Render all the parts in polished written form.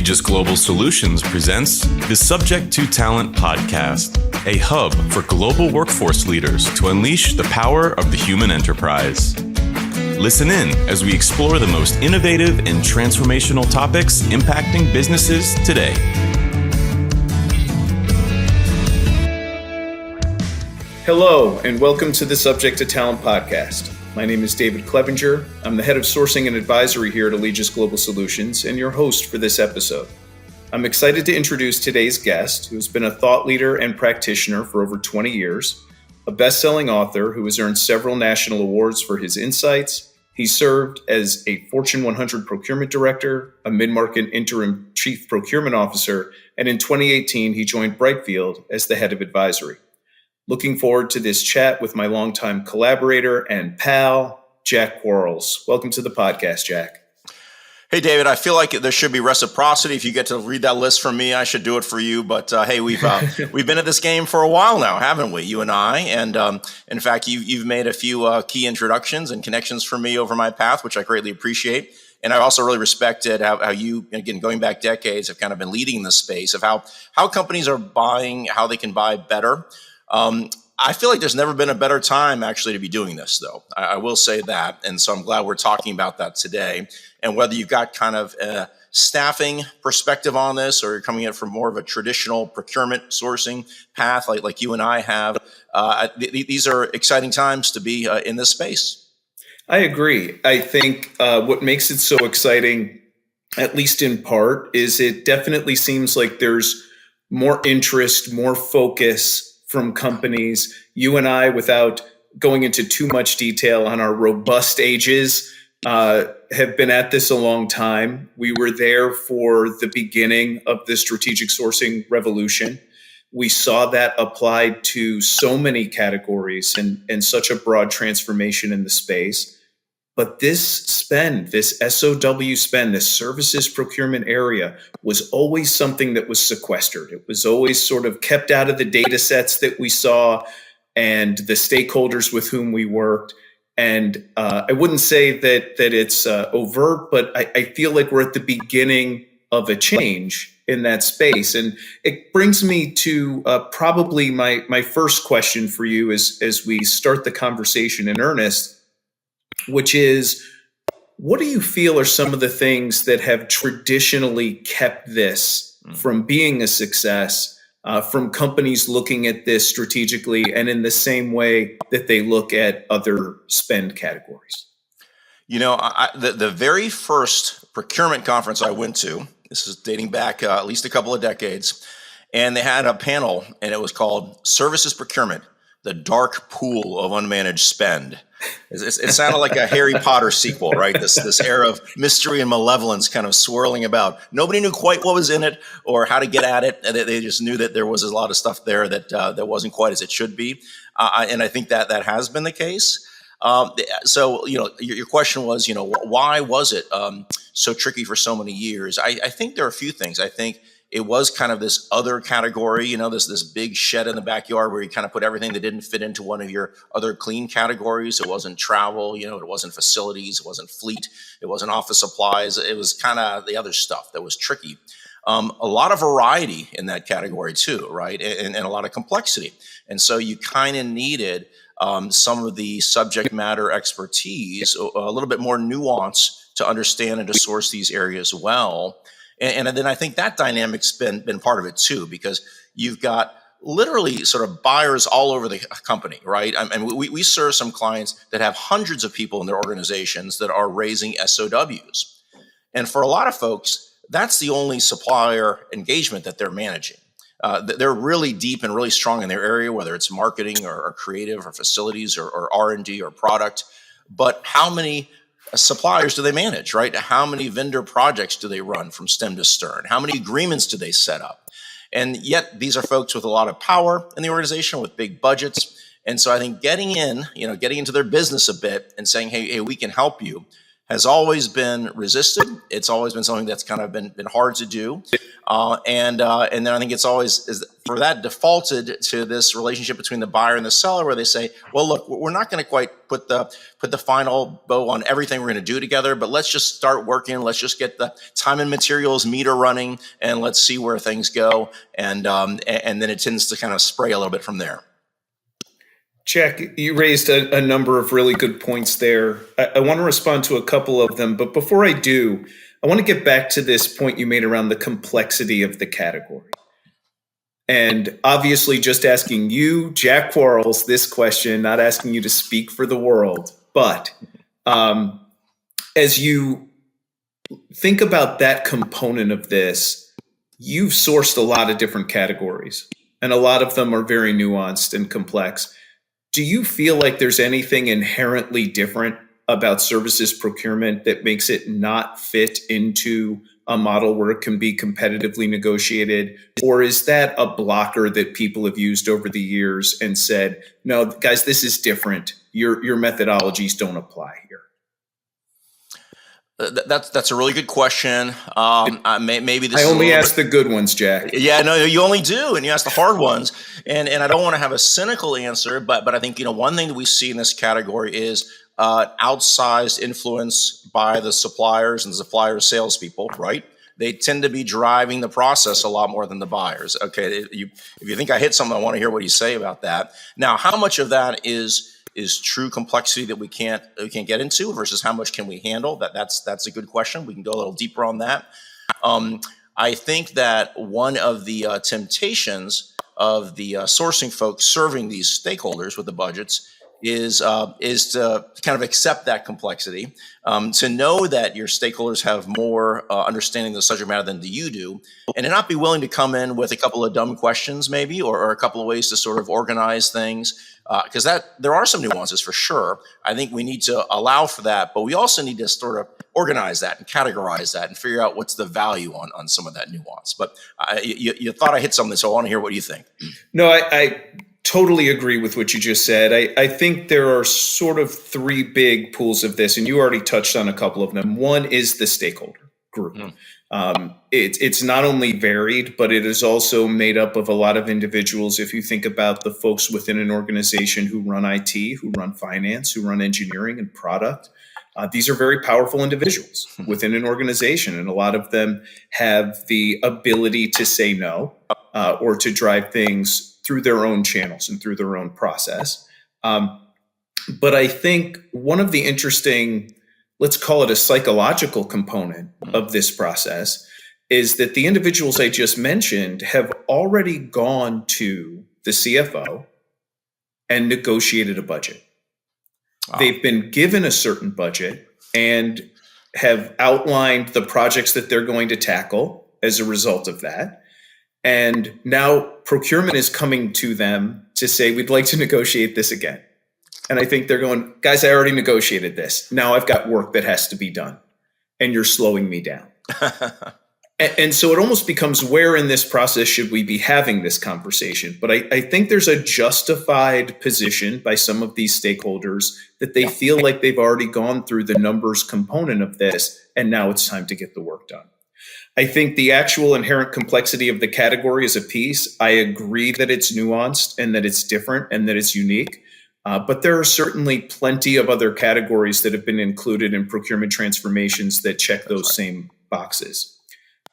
Legis Global Solutions presents the Subject to Talent podcast, a hub for global workforce leaders to unleash the power of the human enterprise. Listen in as we explore the most innovative and transformational topics impacting businesses today. Hello, and welcome to the Subject to Talent podcast. My name is David Clevenger. I'm the head of sourcing and advisory here at Legis Global Solutions and your host for this episode. I'm excited to introduce today's guest, who has been a thought leader and practitioner for over 20 years, a best-selling author who has earned several national awards for his insights. He served as a Fortune 100 procurement director, a mid-market interim chief procurement officer, and in 2018, he joined Brightfield as the head of advisory. Looking forward to this chat with my longtime collaborator and pal, Jack Quarles. Welcome to the podcast, Jack. Hey, David, I feel like there should be reciprocity. If you get to read that list from me, I should do it for you. But hey, we've been at this game for a while now, haven't we? You and I. And in fact, you've made a few key introductions and connections for me over my path, which I greatly appreciate. And I also really respected how you, again, going back decades, have kind of been leading this space of how companies are buying, how they can buy better. I feel like there's never been a better time actually to be doing this, though. I will say that. And so I'm glad we're talking about that today. And whether you've got kind of a staffing perspective on this or you're coming in from more of a traditional procurement sourcing path like you and I have, these are exciting times to be in this space. I agree. I think what makes it so exciting, at least in part, is it definitely seems like there's more interest, more focus from companies. You and I, without going into too much detail on our robust ages, have been at this a long time. We were there for the beginning of the strategic sourcing revolution. We saw that applied to so many categories and such a broad transformation in the space. But this spend, this SOW spend, this services procurement area was always something that was sequestered. It was always sort of kept out of the data sets that we saw and the stakeholders with whom we worked. And I wouldn't say that it's overt, but I feel like we're at the beginning of a change in that space. And it brings me to probably my first question for you as we start the conversation in earnest, which is, what do you feel are some of the things that have traditionally kept this from being a success, from companies looking at this strategically and in the same way that they look at other spend categories? You know, the very first procurement conference I went to, this is dating back at least a couple of decades, and they had a panel, and it was called Services Procurement, the Dark Pool of Unmanaged Spend. It sounded like a Harry Potter sequel, right? This era of mystery and malevolence kind of swirling about. Nobody knew quite what was in it or how to get at it. And they just knew that there was a lot of stuff there that wasn't quite as it should be. And I think that has been the case. So, you know, your question was, you know, why was it so tricky for so many years? I think there are a few things. I think it was kind of this other category, you know, this big shed in the backyard where you kind of put everything that didn't fit into one of your other clean categories. It wasn't travel, you know, it wasn't facilities, it wasn't fleet, it wasn't office supplies. It was kind of the other stuff that was tricky. A lot of variety in that category too, right? And a lot of complexity. And so you kind of needed some of the subject matter expertise, a little bit more nuance to understand and to source these areas well. And then I think that dynamic's been part of it too, because you've got literally sort of buyers all over the company, right? I mean, we serve some clients that have hundreds of people in their organizations that are raising SOWs. And for a lot of folks, that's the only supplier engagement that they're managing. They're really deep and really strong in their area, whether it's marketing or creative or facilities or R&D or product. But how many suppliers do they manage, right? How many vendor projects do they run from stem to stern? How many agreements do they set up? And yet these are folks with a lot of power in the organization with big budgets. And so I think getting into their business a bit and saying, hey, we can help you, has always been resisted. It's always been something that's kind of been hard to do. And then I think it's always for that defaulted to this relationship between the buyer and the seller, where they say, well, look, we're not going to quite put the final bow on everything we're going to do together, but let's just start working. Let's just get the time and materials meter running, and let's see where things go. And then it tends to kind of spray a little bit from there. Jack, you raised a number of really good points there. I want to respond to a couple of them, but before I do, I want to get back to this point you made around the complexity of the category. And obviously just asking you, Jack Quarles, this question, not asking you to speak for the world, but as you think about that component of this, you've sourced a lot of different categories, and a lot of them are very nuanced and complex. Do you feel like there's anything inherently different about services procurement that makes it not fit into a model where it can be competitively negotiated? Or is that a blocker that people have used over the years and said, no, guys, this is different. Your methodologies don't apply here? That's a really good question. Maybe this I only ask the good ones, Jack. Yeah, no, you only do, and you ask the hard ones. And I don't want to have a cynical answer, but I think one thing that we see in this category is outsized influence by the suppliers and the suppliers' salespeople. Right? They tend to be driving the process a lot more than the buyers. Okay, if you think I hit something, I want to hear what you say about that. Now, how much of that is true complexity that we can't get into versus how much can we handle? That's a good question. We can go a little deeper on that. I think that one of the temptations of the sourcing folks serving these stakeholders with the budgets is to kind of accept that complexity, to know that your stakeholders have more understanding of the subject matter than you do, and to not be willing to come in with a couple of dumb questions maybe, or a couple of ways to sort of organize things, because there are some nuances for sure. I think we need to allow for that, but we also need to sort of organize that and categorize that and figure out what's the value on some of that nuance. But you thought I hit something, so I want to hear what you think. No, I totally agree with what you just said. I think there are sort of three big pools of this, and you already touched on a couple of them. One is the stakeholder group. It's not only varied, but it is also made up of a lot of individuals. If you think about the folks within an organization who run IT, who run finance, who run engineering and product, these are very powerful individuals within an organization, and a lot of them have the ability to say no or to drive things through their own channels and through their own process. But I think one of the interesting, let's call it a psychological component of this process, is that the individuals I just mentioned have already gone to the CFO and negotiated a budget. Wow. They've been given a certain budget and have outlined the projects that they're going to tackle as a result of that. And now procurement is coming to them to say, we'd like to negotiate this again. And I think they're going, guys, I already negotiated this. Now I've got work that has to be done, and you're slowing me down. And so it almost becomes, where in this process should we be having this conversation? But I think there's a justified position by some of these stakeholders that they feel like they've already gone through the numbers component of this, and now it's time to get the work done. I think the actual inherent complexity of the category is a piece. I agree that it's nuanced and that it's different and that it's unique. But there are certainly plenty of other categories that have been included in procurement transformations that check those same boxes.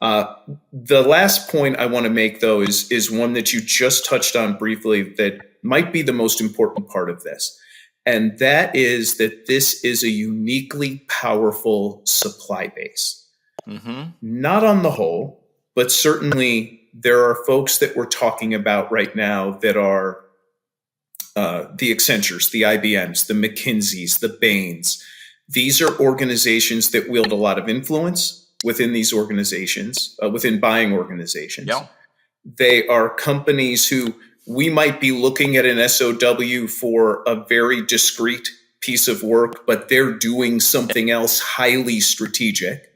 The last point I want to make, though, is one that you just touched on briefly that might be the most important part of this. And that is that this is a uniquely powerful supply base. Mm-hmm. Not on the whole, but certainly there are folks that we're talking about right now that are the Accentures, the IBMs, the McKinseys, the Bains. These are organizations that wield a lot of influence within these organizations, within buying organizations. Yeah. They are companies who we might be looking at an SOW for a very discrete piece of work, but they're doing something else highly strategic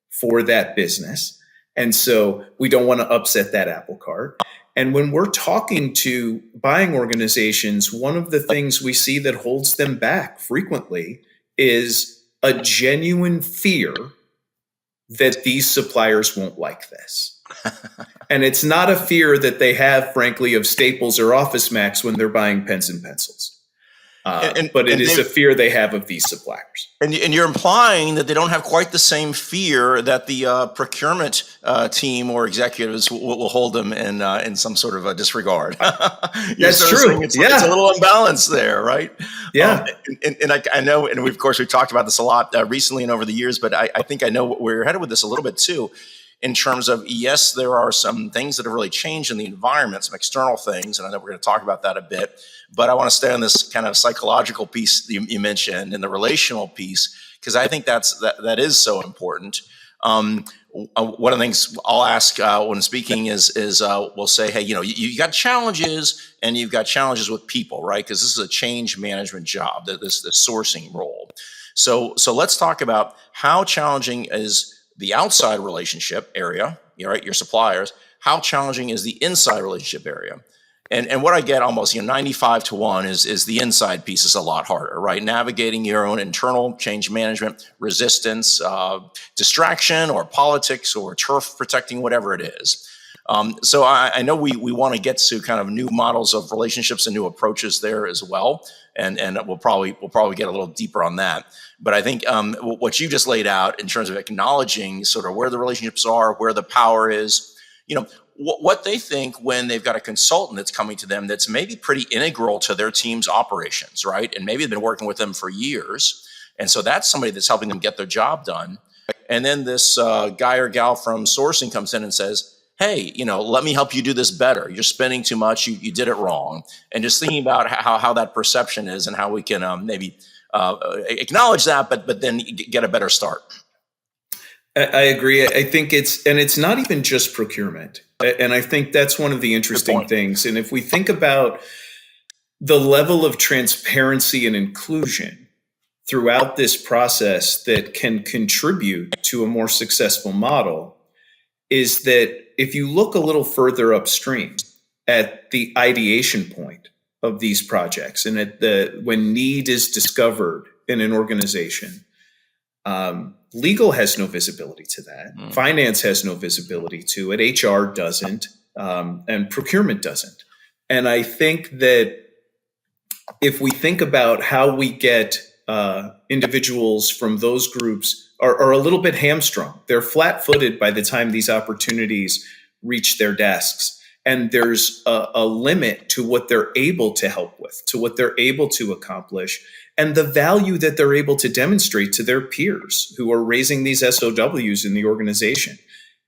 for that business. And so we don't want to upset that apple cart. And when we're talking to buying organizations, one of the things we see that holds them back frequently is a genuine fear that these suppliers won't like this. And it's not a fear that they have, frankly, of Staples or Office Max when they're buying pens and pencils. But it is a fear they have of these suppliers. And you're implying that they don't have quite the same fear that the procurement team or executives will hold them in some sort of a disregard. That's true. It's a little unbalanced there, right? Yeah. And I know, and we've talked about this a lot recently and over the years, but I think I know where you're headed with this a little bit too. In terms of, yes, there are some things that have really changed in the environment, some external things, and I know we're going to talk about that a bit, but I want to stay on this kind of psychological piece that you mentioned and the relational piece, because I think that is so important. One of the things I'll ask when speaking is we'll say, hey, you got challenges, and you've got challenges with people, right? Because this is a change management job, this sourcing role. So let's talk about how challenging is the outside relationship area, right? Your suppliers. How challenging is the inside relationship area? And what I get almost 95-1 is the inside piece is a lot harder, right? Navigating your own internal change management, resistance, distraction, or politics, or turf protecting, whatever it is. So I know we want to get to kind of new models of relationships and new approaches there as well, and we'll probably get a little deeper on that. But I think what you just laid out in terms of acknowledging sort of where the relationships are, where the power is, what they think when they've got a consultant that's coming to them that's maybe pretty integral to their team's operations, right? And maybe they've been working with them for years, and so that's somebody that's helping them get their job done. And then this guy or gal from sourcing comes in and says, hey, let me help you do this better. You're spending too much. You did it wrong. And just thinking about how that perception is and how we can maybe acknowledge that, but then get a better start. I agree. I think it's not even just procurement. And I think that's one of the interesting things. And if we think about the level of transparency and inclusion throughout this process that can contribute to a more successful model, is that if you look a little further upstream at the ideation point of these projects and when need is discovered in an organization, legal has no visibility to that. Finance has no visibility to it. HR doesn't, and procurement doesn't. And I think that if we think about how we get individuals from those groups are a little bit hamstrung. They're flat-footed by the time these opportunities reach their desks. And there's a limit to what they're able to help with, to what they're able to accomplish, and the value that they're able to demonstrate to their peers who are raising these SOWs in the organization.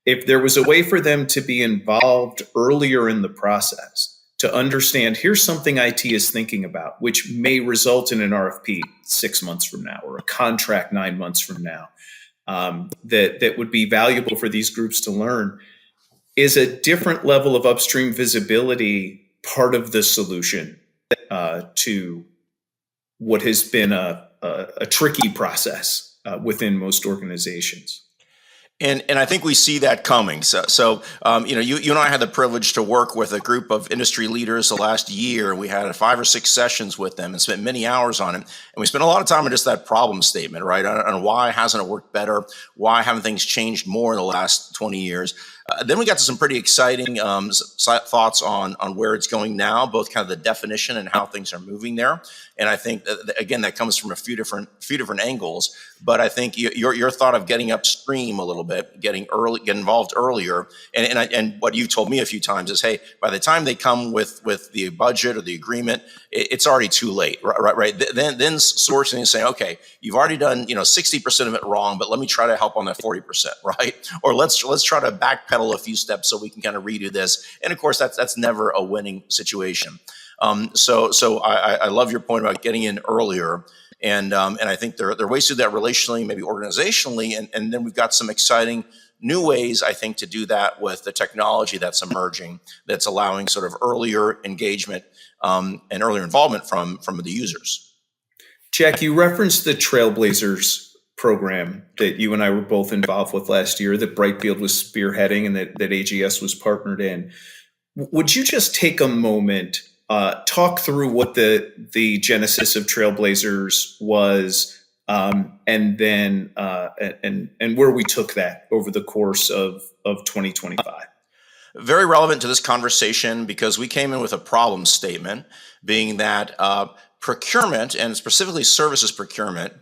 If there was a way for them to be involved earlier in the process, to understand, here's something IT is thinking about, which may result in an RFP 6 months from now or a contract 9 months from now, that would be valuable for these groups to learn, is a different level of upstream visibility part of the solution to what has been a tricky process within most organizations. And I think we see that coming. So you and I had the privilege to work with a group of industry leaders the last year. We had 5 or 6 sessions with them and spent many hours on it. And we spent a lot of time on just that problem statement, right? On why hasn't it worked better? Why haven't things changed more in the last 20 years? Then we got to some pretty exciting thoughts on where it's going now, both kind of the definition and how things are moving there. And I think again that comes from a few different angles. But I think your thought of getting upstream a little bit, get involved earlier, and what you've told me a few times is, hey, by the time they come with the budget or the agreement, it's already too late, right? Then sourcing and saying, okay, you've already done 60% of it wrong, but let me try to help on that 40%, right? Or let's try to backpedal a few steps so we can kind of redo this. And of course, that's never a winning situation. So I love your point about getting in earlier. And I think there are ways to do that relationally, maybe organizationally. And then we've got some exciting new ways, I think, to do that with the technology that's emerging, that's allowing sort of earlier engagement and earlier involvement from the users. Jack, you referenced the Trailblazers program that you and I were both involved with last year, that Brightfield was spearheading and that AGS was partnered in. Would you just take a moment, talk through what the genesis of Trailblazers was, and then and where we took that over the course of 2025. Very relevant to this conversation because we came in with a problem statement, being that procurement, and specifically services procurement,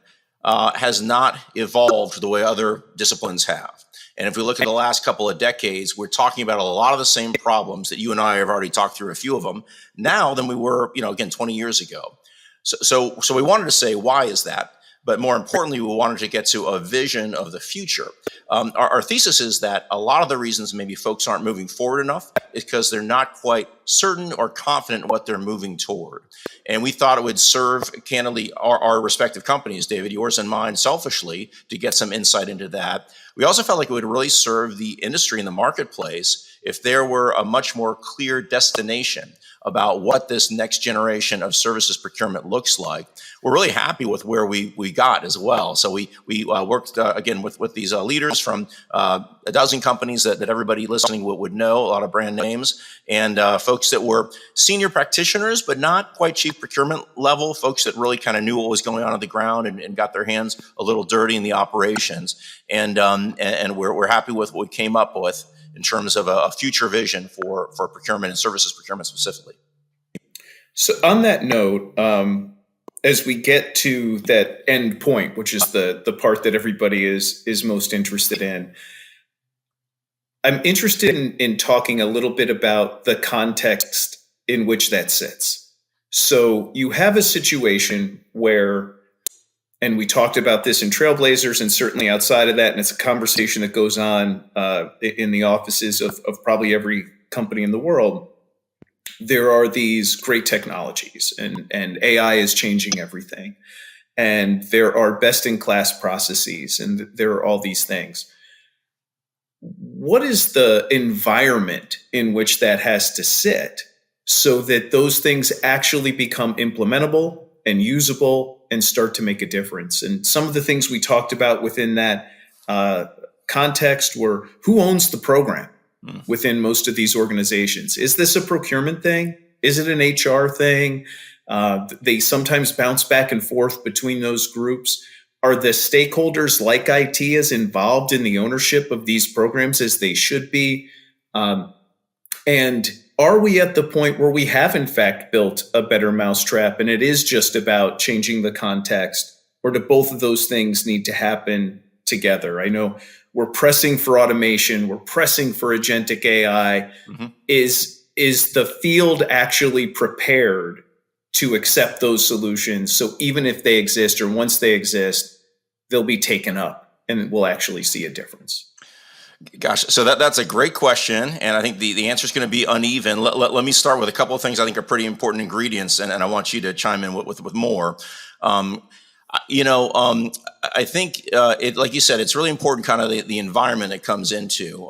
has not evolved the way other disciplines have. And if we look at the last couple of decades, we're talking about a lot of the same problems that you and I have already talked through a few of them now than we were, again, 20 years ago. So we wanted to say, why is that? But more importantly, we wanted to get to a vision of the future. Our thesis is that a lot of the reasons maybe folks aren't moving forward enough is because they're not quite certain or confident in what they're moving toward. And we thought it would serve, candidly, our respective companies, David, yours and mine, selfishly, to get some insight into that. We also felt like it would really serve the industry and the marketplace if there were a much more clear destination about what this next generation of services procurement looks like. We're really happy with where we got as well. So we worked again with these leaders from a dozen companies that everybody listening would know, a lot of brand names, and folks that were senior practitioners, but not quite chief procurement level, folks that really kind of knew what was going on the ground and got their hands a little dirty in the operations. And we're happy with what we came up with in terms of a future vision for procurement and services procurement specifically. So on that note, as we get to that end point, which is the part that everybody is most interested in, I'm interested in talking a little bit about the context in which that sits. So you have a situation where, and we talked about this in Trailblazers and certainly outside of that, and it's a conversation that goes on in the offices of probably every company in the world. There are these great technologies, and AI is changing everything. And there are best-in-class processes, and there are all these things. What is the environment in which that has to sit so that those things actually become implementable and usable and start to make a difference? And some of the things we talked about within that context were, who owns the program within most of these organizations? Is this a procurement thing? Is it an HR thing? They sometimes bounce back and forth between those groups. Are the stakeholders like IT as involved in the ownership of these programs as they should be? And are we at the point where we have in fact built a better mousetrap and it is just about changing the context, or do both of those things need to happen together? I know we're pressing for automation, we're pressing for agentic AI. Mm-hmm. Is the field actually prepared to accept those solutions? So even if they exist, or once they exist, they'll be taken up and we'll actually see a difference. Gosh, so that's a great question, and I think the answer is going to be uneven. Let me start with a couple of things I think are pretty important ingredients, and I want you to chime in with more. I think it, like you said, it's really important kind of the environment it comes into.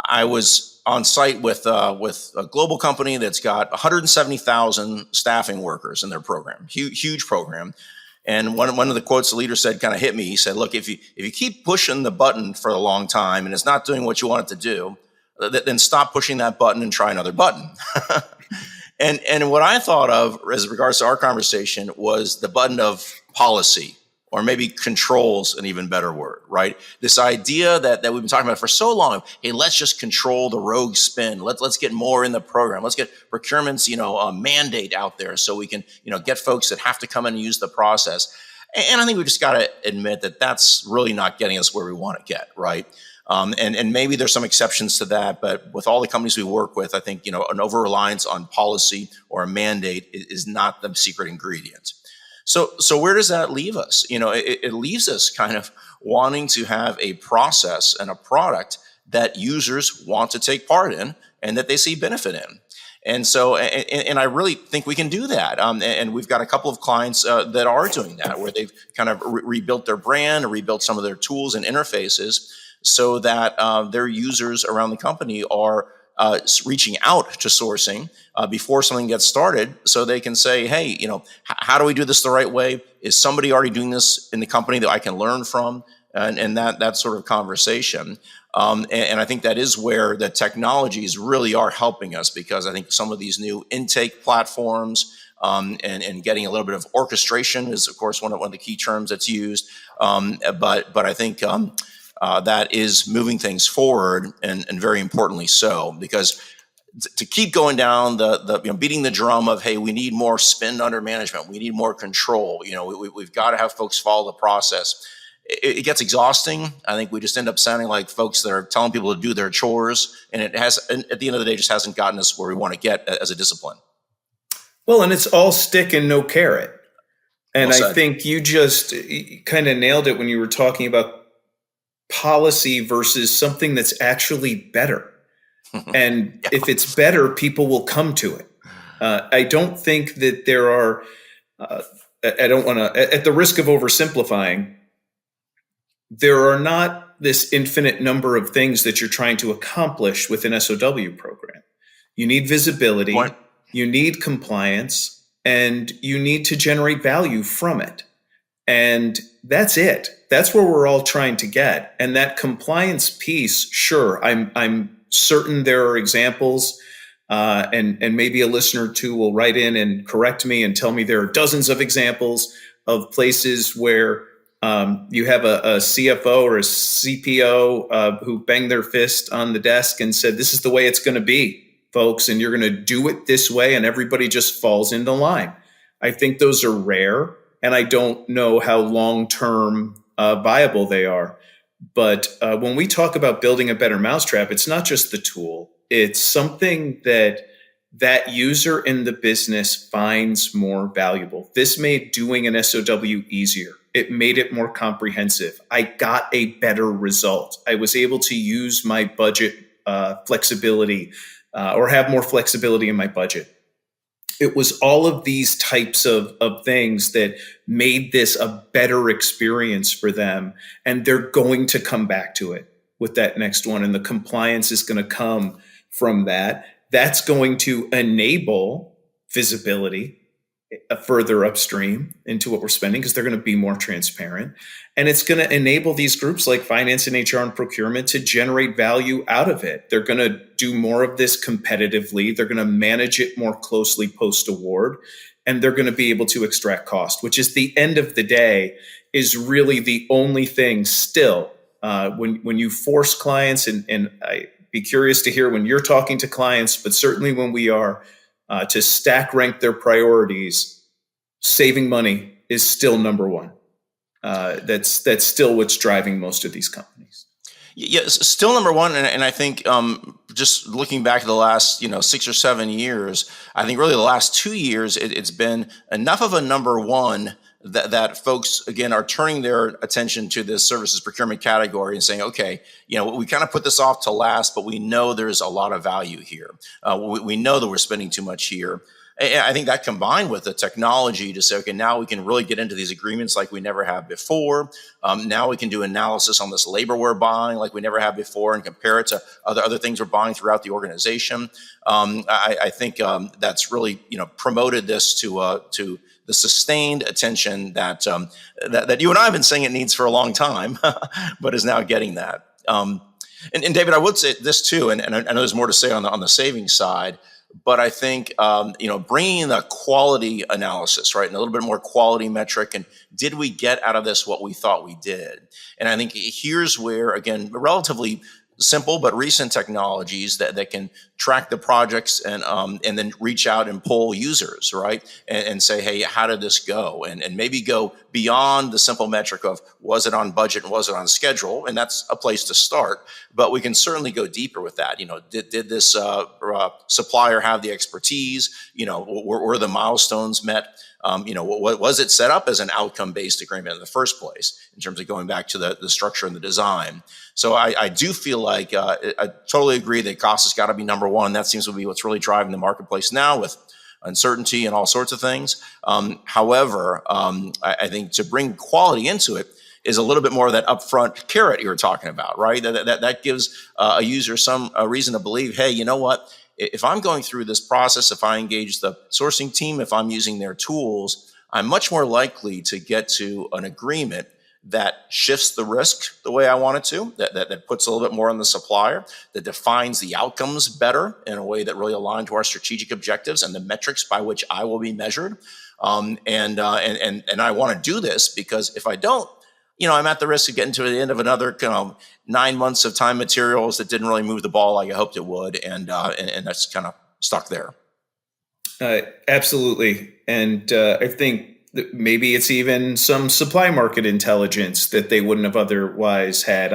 I was on site with a global company that's got 170,000 staffing workers in their program, huge program. And one of the quotes the leader said kind of hit me. He said, look, if you keep pushing the button for a long time and it's not doing what you want it to do, then stop pushing that button and try another button. And what I thought of as regards to our conversation was the button of policy, or maybe control's an even better word, right? This idea that we've been talking about for so long, hey, let's just control the rogue spend. Let's get more in the program. Let's get procurement's, a mandate out there so we can, get folks that have to come in and use the process. And I think we just got to admit that that's really not getting us where we want to get, right? And maybe there's some exceptions to that, but with all the companies we work with, I think, an over-reliance on policy or a mandate is not the secret ingredient. So where does that leave us? It leaves us kind of wanting to have a process and a product that users want to take part in and that they see benefit in. And so, and I really think we can do that. And we've got a couple of clients that are doing that, where they've kind of rebuilt their brand or rebuilt some of their tools and interfaces so that their users around the company are reaching out to sourcing before something gets started, so they can say, hey, how do we do this the right way? Is somebody already doing this in the company that I can learn from? And that sort of conversation. And I think that is where the technologies really are helping us, because I think some of these new intake platforms, and getting a little bit of orchestration is, of course, one of the key terms that's used. But I think that is moving things forward, and very importantly so, because to keep going down the beating the drum of, hey, we need more spend under management, we need more control. We've got to have folks follow the process. It gets exhausting. I think we just end up sounding like folks that are telling people to do their chores, and at the end of the day, just hasn't gotten us where we want to get as a discipline. Well, and it's all stick and no carrot. And Well I said. think you just kind of nailed it when you were talking about policy versus something that's actually better. And Yeah. if it's better, people will come to it. I don't think that there are, I don't want to, at the risk of oversimplifying, there are not this infinite number of things that you're trying to accomplish with an SOW program. You need visibility, Point. you need compliance, and you need to generate value from it. And that's it. That's where we're all trying to get. And that compliance piece, sure, I'm certain there are examples, and maybe a listener or two will write in and correct me and tell me there are dozens of examples of places where you have a CFO or a CPO who banged their fist on the desk and said, "This is the way it's going to be, folks, and you're going to do it this way," and everybody just falls into line. I think those are rare, and I don't know how long-term viable they are. But when we talk about building a better mousetrap, it's not just the tool. It's something that user in the business finds more valuable. This made doing an SOW easier. It made it more comprehensive. I got a better result. I was able to use my budget flexibility or have more flexibility in my budget. It was all of these types of things that made this a better experience for them. And they're going to come back to it with that next one. And the compliance is going to come from that. That's going to enable visibility further upstream into what we're spending because they're going to be more transparent. And it's going to enable these groups like finance and HR and procurement to generate value out of it. They're going to do more of this competitively. They're going to manage it more closely post-award. And they're going to be able to extract cost, which is the end of the day is really the only thing still. When you force clients, and I'd be curious to hear when you're talking to clients, but certainly when we are, to stack rank their priorities, saving money is still number one. That's still what's driving most of these companies. Yes, still number one, and I think just looking back to the last 6 or 7 years, I think really the last 2 years it's been enough of a number one that folks again are turning their attention to this services procurement category and saying, okay, we kind of put this off to last, but we know there's a lot of value here. We know that we're spending too much here. And I think that combined with the technology to say, okay, now we can really get into these agreements like we never have before. Now we can do analysis on this labor we're buying like we never have before and compare it to other things we're buying throughout the organization. I think that's really promoted this to the sustained attention that you and I have been saying it needs for a long time, but is now getting that. And David, I would say this too, and I know there's more to say on the savings side. But I think, bringing the quality analysis, right, and a little bit more quality metric, and did we get out of this what we thought we did? And I think here's where, again, relatively simple but recent technologies that can track the projects and then reach out and pull users, right, and say, hey, how did this go? And maybe go beyond the simple metric of was it on budget and was it on schedule? And that's a place to start. But we can certainly go deeper with that. Did this supplier have the expertise? Were the milestones met? Was it set up as an outcome-based agreement in the first place in terms of going back to the structure and the design? So I do feel like I totally agree that cost has got to be number one. That seems to be what's really driving the marketplace now with uncertainty and all sorts of things. However, I think to bring quality into it is a little bit more of that upfront carrot you were talking about, right? That gives a user some reason to believe, hey, you know what? If I'm going through this process, if I engage the sourcing team, if I'm using their tools, I'm much more likely to get to an agreement that shifts the risk the way I want it to, that puts a little bit more on the supplier, that defines the outcomes better in a way that really align to our strategic objectives and the metrics by which I will be measured. And I want to do this because if I don't, I'm at the risk of getting to the end of another 9 months of time materials that didn't really move the ball like I hoped it would, and that's kind of stuck there. Absolutely, and I think that maybe it's even some supply market intelligence that they wouldn't have otherwise had.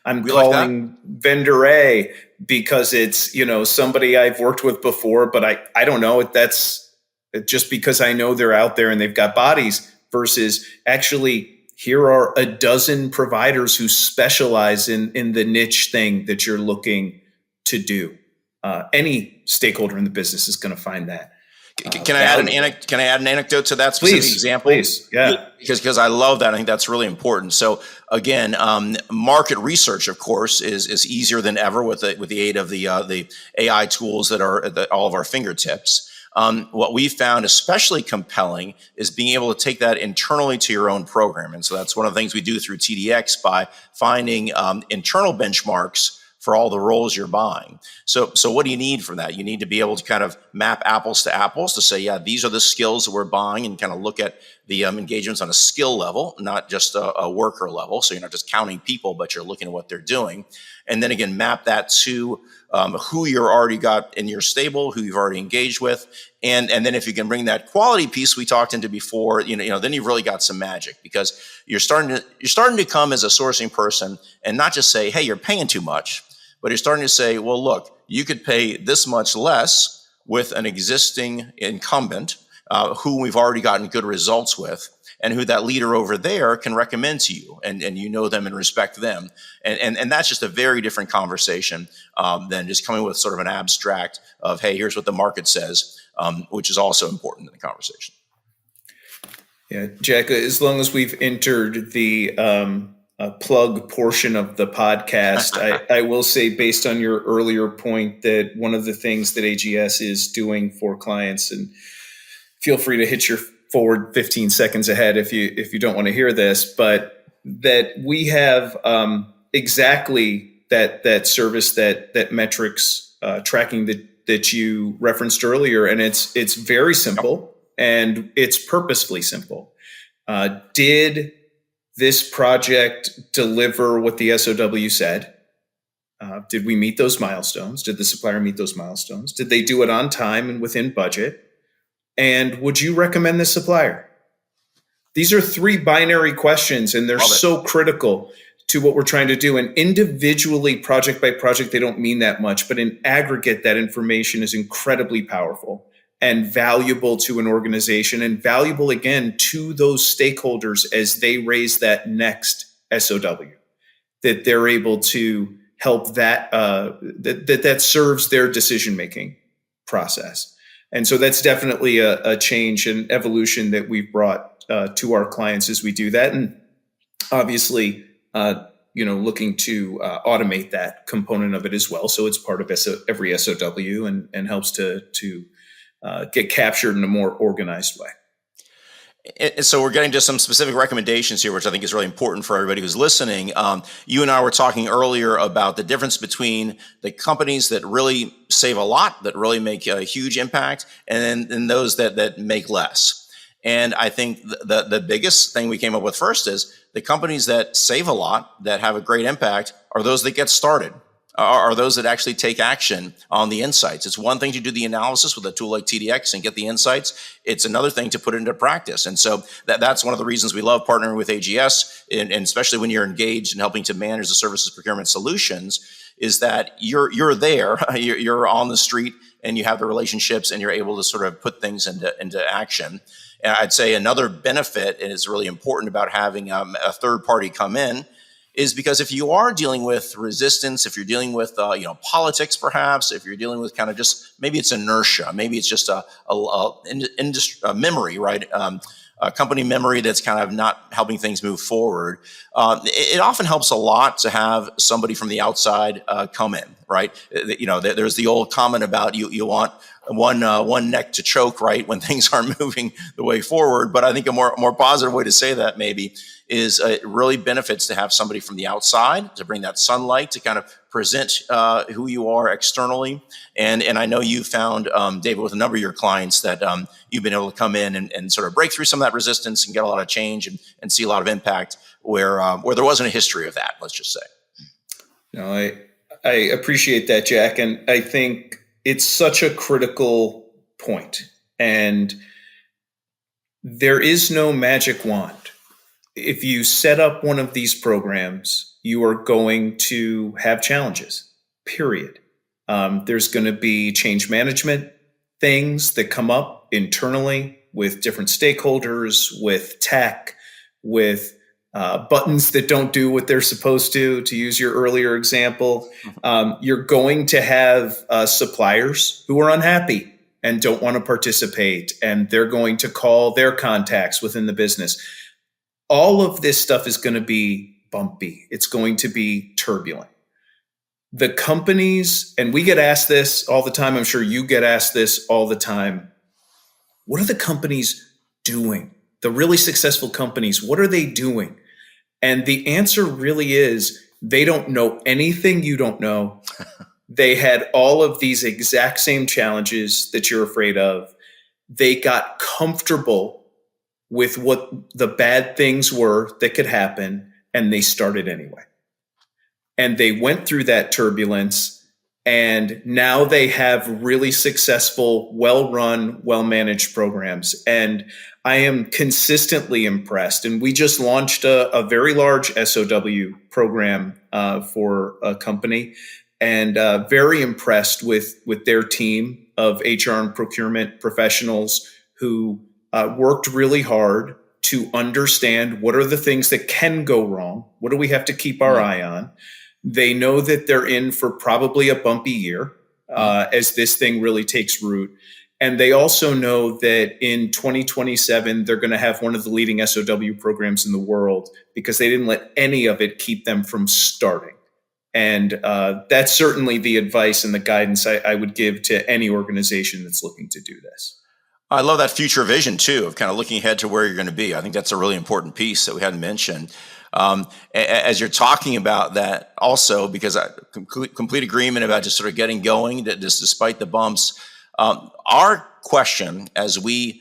I'm calling vendor A because it's somebody I've worked with before, but I don't know if that's just because I know they're out there and they've got bodies versus actually. Here are a dozen providers who specialize in the niche thing that you're looking to do. Any stakeholder in the business is going to find that. Can I add an anecdote to that specific example? Please, yeah. Because I love that. I think that's really important. So again, market research, of course, is easier than ever with the aid of the AI tools that are at all of our fingertips. What we found especially compelling is being able to take that internally to your own program. And so that's one of the things we do through TDX by finding internal benchmarks for all the roles you're buying. So what do you need from that? You need to be able to kind of map apples to apples to say, yeah, these are the skills that we're buying, and kind of look at the engagements on a skill level, not just a worker level. So you're not just counting people, but you're looking at what they're doing. And then again, map that to who you're already got in your stable, who you've already engaged with. And then if you can bring that quality piece we talked into before, then you've really got some magic, because you're starting to come as a sourcing person and not just say, hey, you're paying too much, but you're starting to say, well, look, you could pay this much less with an existing incumbent who we've already gotten good results with, and who that leader over there can recommend to you, and you know them and respect them. And that's just a very different conversation than just coming with sort of an abstract of, hey, here's what the market says, which is also important in the conversation. Yeah, Jack, as long as we've entered the plug portion of the podcast, I will say, based on your earlier point, that one of the things that AGS is doing for clients, and feel free to hit your forward 15 seconds ahead if you don't want to hear this, but that we have exactly that service, that metrics tracking that you referenced earlier, and it's very simple and it's purposefully simple. Did this project deliver what the SOW said? Did we meet those milestones? Did the supplier meet those milestones? Did they do it on time and within budget? And would you recommend this supplier? These are three binary questions, and they're so critical to what we're trying to do. And individually, project by project, they don't mean that much, but in aggregate, that information is incredibly powerful and valuable to an organization, and valuable, again, to those stakeholders as they raise that next SOW, that they're able to help that serves their decision-making process. And so that's definitely a change and evolution that we've brought to our clients as we do that. And obviously, looking to automate that component of it as well. So it's part of every SOW and helps to get captured in a more organized way. And so we're getting to some specific recommendations here, which I think is really important for everybody who's listening. You and I were talking earlier about the difference between the companies that really save a lot, that really make a huge impact, and then those that make less. And I think the biggest thing we came up with first is the companies that save a lot, that have a great impact, are those that get started, are those that actually take action on the insights. It's one thing to do the analysis with a tool like TDX and get the insights. It's another thing to put it into practice. And so that's one of the reasons we love partnering with AGS, and especially when you're engaged in helping to manage the services procurement solutions, is that you're there, you're on the street, and you have the relationships, and you're able to sort of put things into action. And I'd say another benefit, and it's really important about having a third party come in, is because if you are dealing with resistance, if you're dealing with politics, perhaps, if you're dealing with kind of just, maybe it's inertia, maybe it's just a memory, right? A company memory that's kind of not helping things move forward. It often helps a lot to have somebody from the outside come in, right? There's the old comment about you want one neck to choke, right, when things aren't moving the way forward. But I think a more positive way to say that maybe is it really benefits to have somebody from the outside to bring that sunlight to kind of present who you are externally. And I know you found, David, with a number of your clients that you've been able to come in and sort of break through some of that resistance and get a lot of change and see a lot of impact where there wasn't a history of that, let's just say. No, I appreciate that, Jack. And I think it's such a critical point. And there is no magic wand. If you set up one of these programs, you are going to have challenges, period. There's going to be change management things that come up internally with different stakeholders, with tech, with buttons that don't do what they're supposed to use your earlier example. You're going to have suppliers who are unhappy and don't want to participate, and they're going to call their contacts within the business. All of this stuff is going to be bumpy. It's going to be turbulent. The companies, and we get asked this all the time, I'm sure you get asked this all the time, what are the companies doing? The really successful companies, what are they doing? And the answer really is they don't know anything you don't know. They had all of these exact same challenges that you're afraid of. They got comfortable with what the bad things were that could happen, and they started anyway. And they went through that turbulence, and now they have really successful, well-run, well-managed programs. And I am consistently impressed. And we just launched a very large SOW program for a company, and very impressed with their team of HR and procurement professionals who worked really hard to understand what are the things that can go wrong. What do we have to keep our eye on? They know that they're in for probably a bumpy year as this thing really takes root. And they also know that in 2027, they're going to have one of the leading SOW programs in the world because they didn't let any of it keep them from starting. And that's certainly the advice and the guidance I would give to any organization that's looking to do this. I love that future vision too, of kind of looking ahead to where you're going to be. I think that's a really important piece that we hadn't mentioned. As you're talking about that also, because I complete agreement about just sort of getting going, that just despite the bumps, our question as we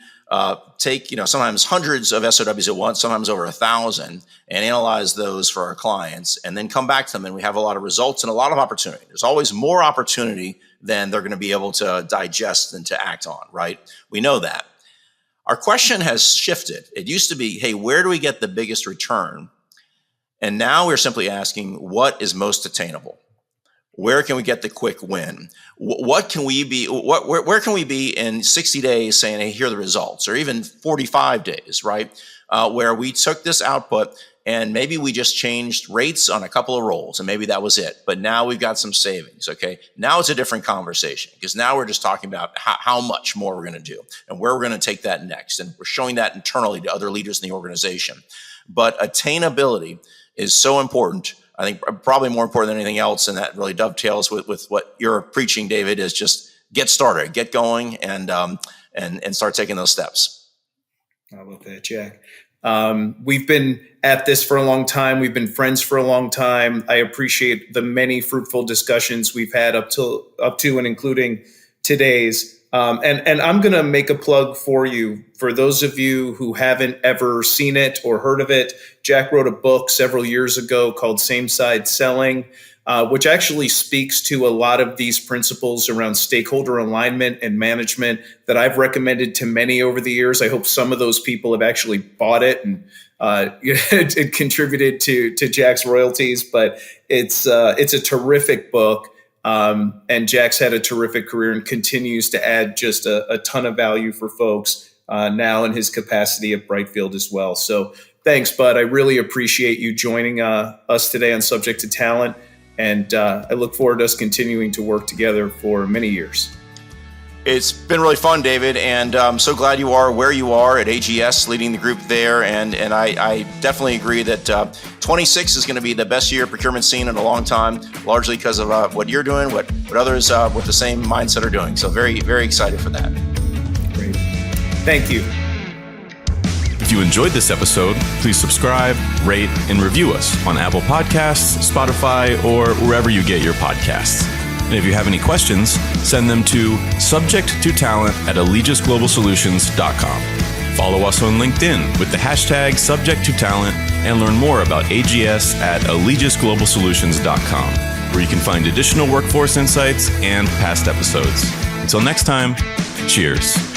take, sometimes hundreds of SOWs at once, sometimes over 1,000, and analyze those for our clients, and then come back to them, and we have a lot of results and a lot of opportunity. There's always more opportunity than they're going to be able to digest and to act on, right? We know that. Our question has shifted. It used to be, hey, where do we get the biggest return? And now we're simply asking, what is most attainable? Where can we get the quick win? What can we be? Where can we be in 60 days saying, hey, here are the results, or even 45 days, right? Where we took this output and maybe we just changed rates on a couple of roles, and maybe that was it. But now we've got some savings, okay? Now it's a different conversation because now we're just talking about how much more we're going to do and where we're going to take that next. And we're showing that internally to other leaders in the organization. But attainability is so important. I think probably more important than anything else, and that really dovetails with what you're preaching, David, is just get started, get going, and start taking those steps. I love that, Jack. We've been at this for a long time. We've been friends for a long time. I appreciate the many fruitful discussions we've had up to and including today's. And I'm going to make a plug for you. For those of you who haven't ever seen it or heard of it, Jack wrote a book several years ago called Same Side Selling, which actually speaks to a lot of these principles around stakeholder alignment and management that I've recommended to many over the years. I hope some of those people have actually bought it and it contributed to Jack's royalties, but it's a terrific book. And Jack's had a terrific career and continues to add just a ton of value for folks now in his capacity at Brightfield as well. So thanks, Bud. I really appreciate you joining us today on Subject to Talent. And I look forward to us continuing to work together for many years. It's been really fun, David, and I'm so glad you are where you are at AGS, leading the group there. And I definitely agree that 26 is going to be the best year procurement scene in a long time, largely because of what you're doing, what what others with the same mindset are doing. So very, very excited for that. Great. Thank you. If you enjoyed this episode, please subscribe, rate, and review us on Apple Podcasts, Spotify, or wherever you get your podcasts. And if you have any questions, send them to subject2talent@allegusglobalsolutions.com. Follow us on LinkedIn with the hashtag subject2talent and learn more about AGS at allegusglobalsolutions.com, where you can find additional workforce insights and past episodes. Until next time, cheers.